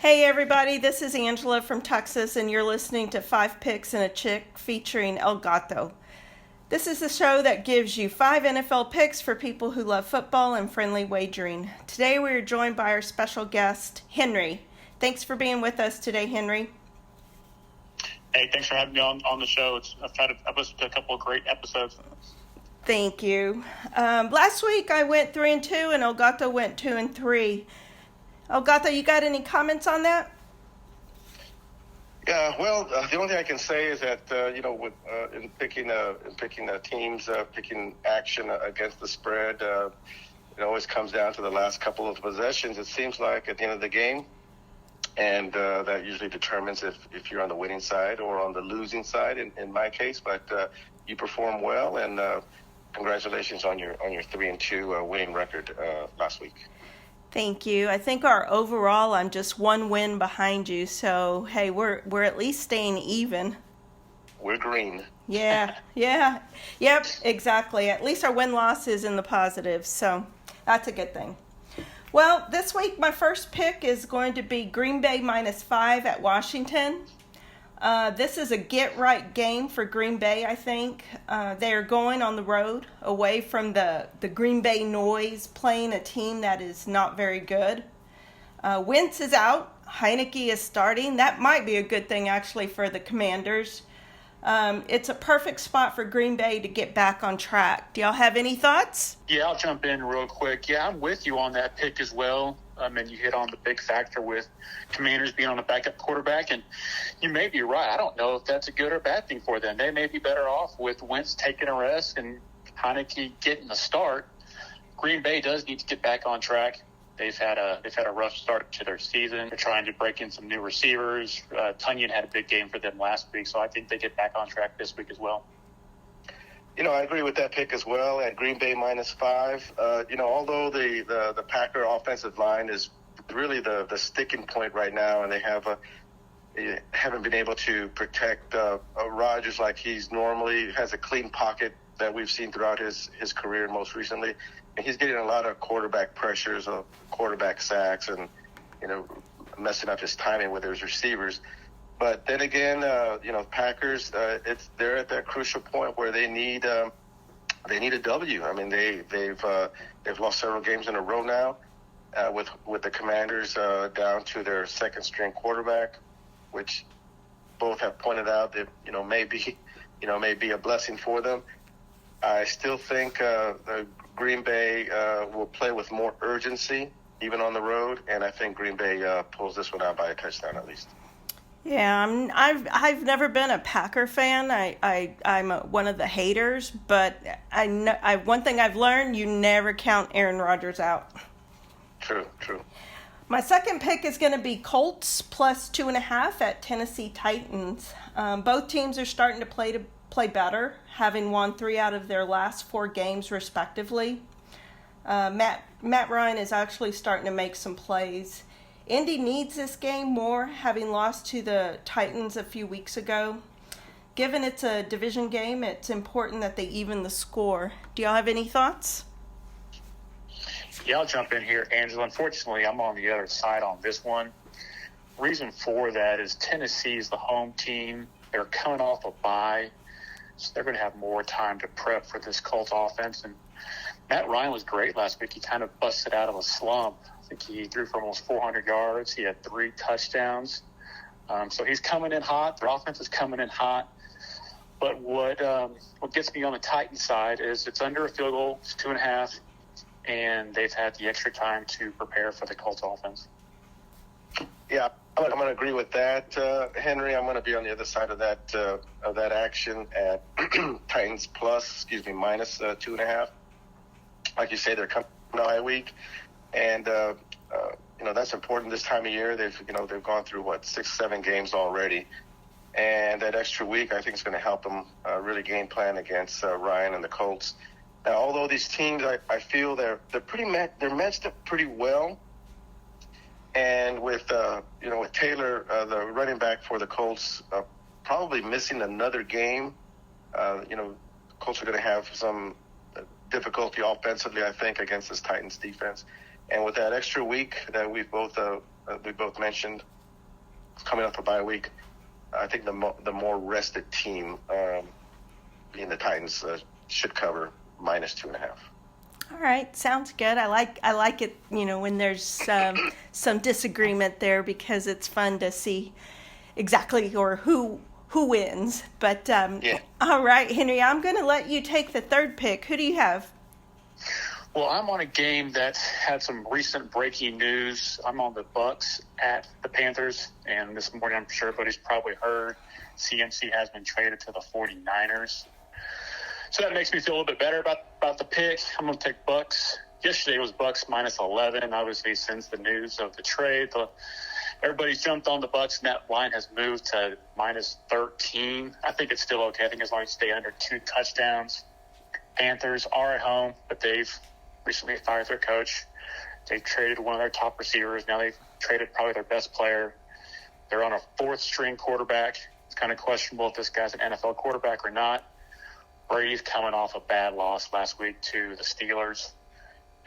Hey everybody, this is Angela from Texas, and you're listening to 5 Picks and a Chick featuring El Gato. This is the show that gives you 5 NFL picks for people who love football and friendly wagering. Today we are joined by our special guest, Henry. Thanks for being with us today, Henry. Hey, thanks for having me on the show. I've listened to a couple of great episodes. Thank you. Last week I went 3-2 and El Gato went 2-3. El Gato, you got any comments on that? Yeah, well, the only thing I can say is that in picking teams, picking action against the spread, it always comes down to the last couple of possessions. It seems like at the end of the game, and that usually determines if you're on the winning side or on the losing side. In my case, but you perform well, and congratulations on your 3-2 winning record last week. Thank you. I think overall, I'm just one win behind you. So, hey, we're at least staying even. We're green. Yeah. Yep, exactly. At least our win-loss is in the positive. So that's a good thing. Well, this week, my first pick is going to be Green Bay -5 at Washington. This is a get-right game for Green Bay, I think. They are going on the road, away from the Green Bay noise, playing a team that is not very good. Wentz is out. Heineke is starting. That might be a good thing, actually, for the Commanders. It's a perfect spot for Green Bay to get back on track. Do y'all have any thoughts? Yeah, I'll jump in real quick. Yeah, I'm with you on that pick as well. And you hit on the big factor with Commanders being on a backup quarterback, and you may be right. I don't know if that's a good or bad thing for them. They may be better off with Wentz taking a rest and Heineke getting the start. Green Bay does need to get back on track. They've had a rough start to their season. They're trying to break in some new receivers. Tunyon had a big game for them last week, so I think they get back on track this week as well. I agree with that pick as well at Green Bay -5. Although the Packer offensive line is really the sticking point right now, and they haven't been able to protect Rodgers like he's normally has a clean pocket that we've seen throughout his career most recently. And he's getting a lot of quarterback pressures, quarterback sacks, and messing up his timing with his receivers. But then again, Packers, they're at that crucial point where they need a W. I mean, they've lost several games in a row now, with the Commanders down to their second string quarterback, which both have pointed out that may be a blessing for them. I still think Green Bay will play with more urgency even on the road, and I think Green Bay pulls this one out by a touchdown at least. Yeah, I've never been a Packer fan. I'm one of the haters, but one thing I've learned: you never count Aaron Rodgers out. True. My second pick is going to be Colts +2.5 at Tennessee Titans. Both teams are starting to play better, having won 3 out of their last 4 games respectively. Matt Ryan is actually starting to make some plays. Indy needs this game more, having lost to the Titans a few weeks ago. Given it's a division game, it's important that they even the score. Do y'all have any thoughts? Yeah, I'll jump in here, Angela. Unfortunately, I'm on the other side on this one. Reason for that is Tennessee's the home team. They're coming off a bye, so they're going to have more time to prep for this Colts offense. And Matt Ryan was great last week. He kind of busted out of a slump. I think he threw for almost 400 yards. He had 3 touchdowns. So he's coming in hot. Their offense is coming in hot. But what gets me on the Titans side is it's under a field goal. It's 2.5. And they've had the extra time to prepare for the Colts offense. Yeah, I'm going to agree with that, Henry. I'm going to be on the other side of that action at Titans -2.5. Like you say, they're coming on a bye week. And, that's important this time of year. They've gone through, 6-7 games already. And that extra week, I think, is going to help them really game plan against Ryan and the Colts. Now, although these teams, I feel they're matched up pretty well. And with Taylor, the running back for the Colts, probably missing another game, Colts are going to have some difficulty offensively, I think, against this Titans defense. And with that extra week that we both mentioned, coming off a bye week. I think the more rested team, being the Titans, should cover minus 2.5. All right, sounds good. I like it. When there's some disagreement there, because it's fun to see exactly or who wins. But Yeah. All right, Henry, I'm going to let you take the third pick. Who do you have? Well, I'm on a game that had some recent breaking news. I'm on the Bucks at the Panthers, and this morning I'm sure everybody's probably heard CMC has been traded to the 49ers. So that makes me feel a little bit better about the pick. I'm going to take Bucks. Yesterday was Bucks minus 11. Obviously, since the news of the trade, everybody's jumped on the Bucks, and that line has moved to minus 13. I think it's still okay. I think as long as you stay under 2 touchdowns. Panthers are at home, but they've recently fired their coach. They've traded one of their top receivers. Now they've traded probably their best player. They're on a 4th-string quarterback. It's kind of questionable if this guy's an NFL quarterback or not. Brady's coming off a bad loss last week to the Steelers.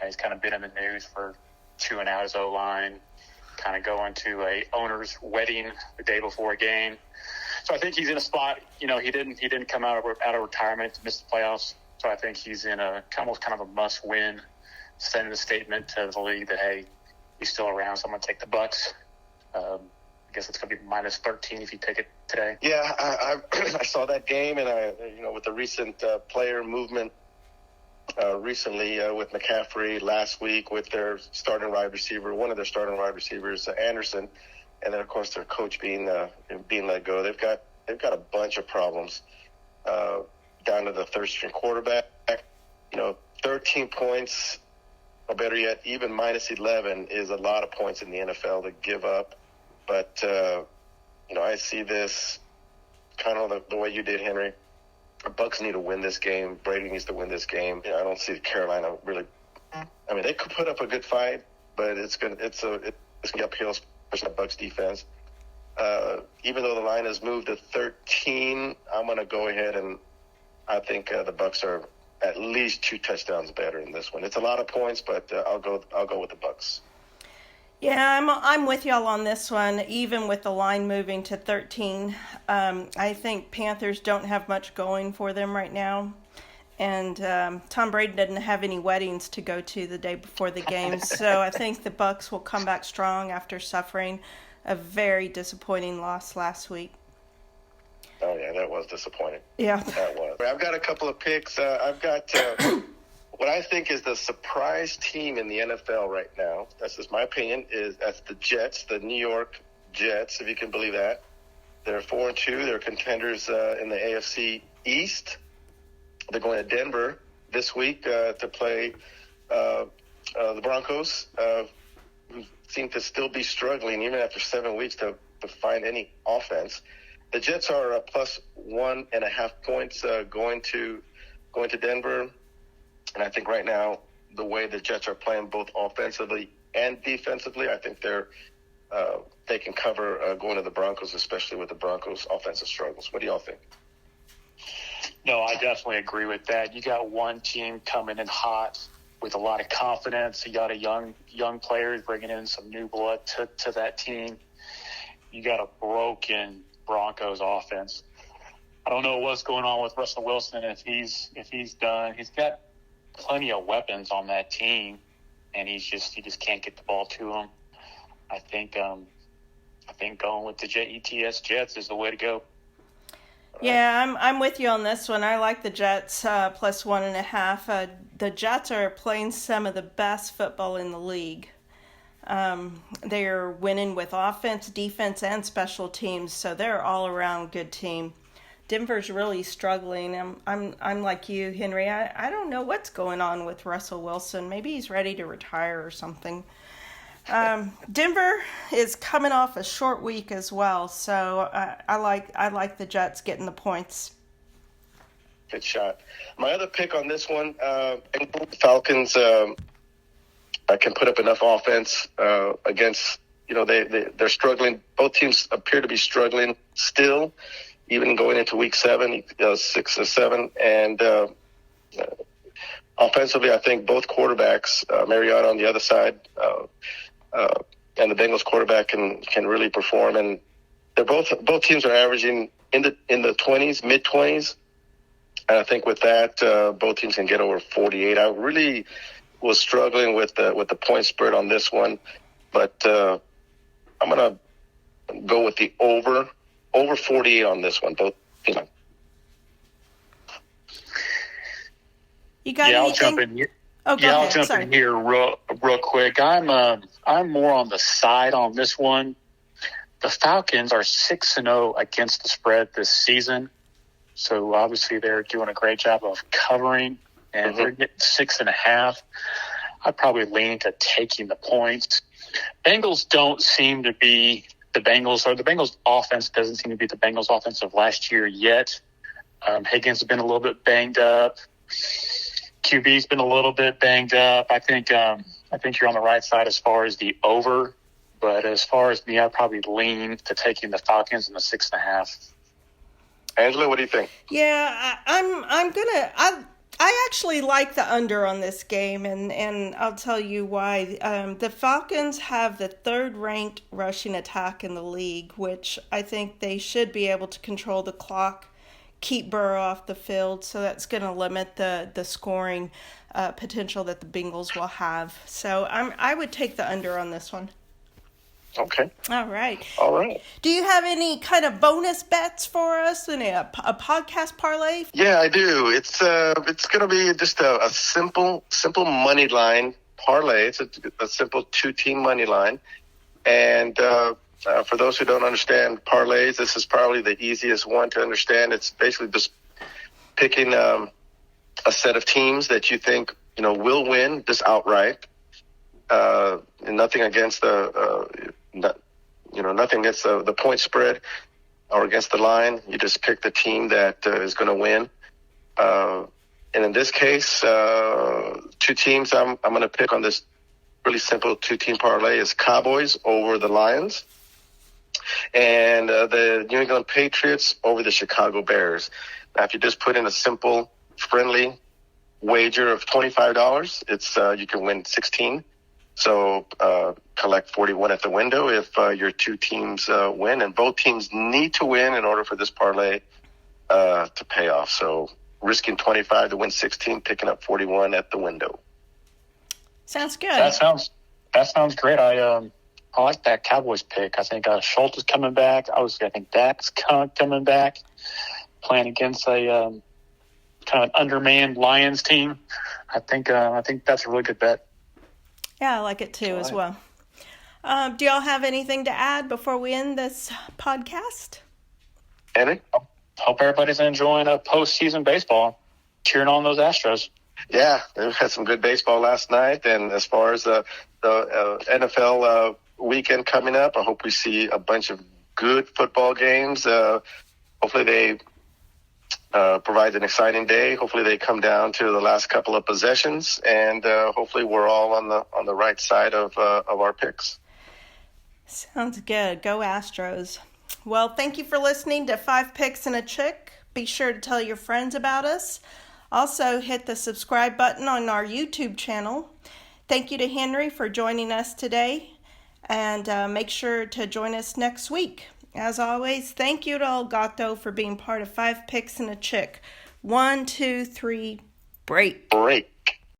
He's kind of been in the news for chewing out his O-line, kind of going to a owner's wedding the day before a game. So I think he's in a spot. He didn't come out of retirement to miss the playoffs. So I think he's in almost kind of a must-win, sending a statement to the league that, hey, he's still around, so I'm going to take the Bucks. I guess it's going to be minus 13 if you take it today. Yeah, I saw that game, and with the recent player movement recently with McCaffrey last week with their starting wide receiver, one of their starting wide receivers, Anderson, and then of course their coach being let go. They've got a bunch of problems. Down to the 3rd-string quarterback, 13 points, or better yet, even minus 11 is a lot of points in the NFL to give up. But, I see this kind of the way you did, Henry. The Bucks need to win this game. Brady needs to win this game. I don't see Carolina really. I mean, they could put up a good fight, but it's gonna be uphill, especially the Bucks defense. Even though the line has moved to 13, I'm going to go ahead and I think the Bucks are at least 2 touchdowns better in this one. It's a lot of points, but I'll go with the Bucks. Yeah, I'm with y'all on this one. Even with the line moving to 13, I think Panthers don't have much going for them right now, and Tom Brady doesn't have any weddings to go to the day before the game. So I think the Bucks will come back strong after suffering a very disappointing loss last week. Oh, yeah, that was disappointing. Yeah. That was. I've got a couple of picks. I've got what I think is the surprise team in the NFL right now. That's just my opinion. That's the Jets, the New York Jets, if you can believe that. They're 4-2. They're contenders in the AFC East. They're going to Denver this week to play the Broncos, who seem to still be struggling even after 7 weeks to find any offense. The Jets are plus 1.5 points going to Denver, and I think right now the way the Jets are playing both offensively and defensively, I think they can cover going to the Broncos, especially with the Broncos' offensive struggles. What do y'all think? No, I definitely agree with that. You got one team coming in hot with a lot of confidence. You got a young players bringing in some new blood to that team. You got a broken Broncos offense. I don't know what's going on with Russell Wilson if he's done. He's got plenty of weapons on that team, and he just can't get the ball to him. I think going with the Jets is the way to go. Yeah, I'm with you on this one. I like the Jets plus 1.5. The Jets are playing some of the best football in the league. They're winning with offense, defense, and special teams, so they're all around good team. Denver's really struggling. I'm like you, Henry. I don't know what's going on with Russell Wilson. Maybe he's ready to retire or something. Denver is coming off a short week as well, so I like the Jets getting the points. Good shot. My other pick on this one, Falcons can put up enough offense against, they're struggling. Both teams appear to be struggling still, even going into week 7, 6 and 7. And offensively, I think both quarterbacks, Mariota on the other side, and the Bengals quarterback can really perform. And they're both teams are averaging in the 20s, mid 20s, and I think with that, both teams can get over 48. I really was struggling with the point spread on this one, but I'm gonna go with the over 48 on this one. Both, you know. You got Yeah, I'll anything? jump in here. Oh, go Yeah, ahead. I'll jump Sorry. in here real quick. I'm more on the side on this one. The Falcons are 6-0 against the spread this season, so obviously they're doing a great job of covering, and they're getting 6.5. I'd probably lean to taking the points. Bengals don't seem to be the Bengals, or the Bengals offense doesn't seem to be the Bengals offense of last year yet. Higgins has been a little bit banged up. QB's been a little bit banged up. I think you're on the right side as far as the over, but as far as me, I'd probably lean to taking the Falcons in the 6.5. Angela, what do you think? Yeah, I actually like the under on this game, and I'll tell you why. The Falcons have the third-ranked rushing attack in the league, which I think they should be able to control the clock, keep Burrow off the field, so that's going to limit the scoring potential that the Bengals will have. So I would take the under on this one. Okay. All right. All right. Do you have any kind of bonus bets for us in a podcast parlay? Yeah, I do. It's going to be just a simple money line parlay. It's a simple 2-team money line. And for those who don't understand parlays, this is probably the easiest one to understand. It's basically just picking a set of teams that you think will win just outright. And nothing against nothing against the point spread or against the line. You just pick the team that is going to win. And in this case, 2 teams I'm going to pick on this really simple 2-team parlay is Cowboys over the Lions and the New England Patriots over the Chicago Bears. Now, if you just put in a simple, friendly wager of $25, it's you can win 16. So collect 41 at the window if your 2 teams win, and both teams need to win in order for this parlay to pay off. So risking 25 to win 16, picking up 41 at the window. Sounds good. That sounds great. I like that Cowboys pick. I think Schultz is coming back. I think Dak's coming back, playing against a kind of undermanned Lions team. I think that's a really good bet. Yeah, I like it too as well. Do y'all have anything to add before we end this podcast? Andy? Hope everybody's enjoying postseason baseball, cheering on those Astros. Yeah, we had some good baseball last night. And as far as the NFL weekend coming up, I hope we see a bunch of good football games. Hopefully they provide an exciting day. Hopefully they come down to the last couple of possessions, and hopefully we're all on the right side of our picks. Sounds good. Go Astros. Well, thank you for listening to 5 Picks and a Chick. Be sure to tell your friends about us. Also, hit the subscribe button on our YouTube channel. Thank you to Henry for joining us today, and make sure to join us next week. As always, thank you to Elgato for being part of 5 Picks and a Chick. 1, 2, 3, break. Great.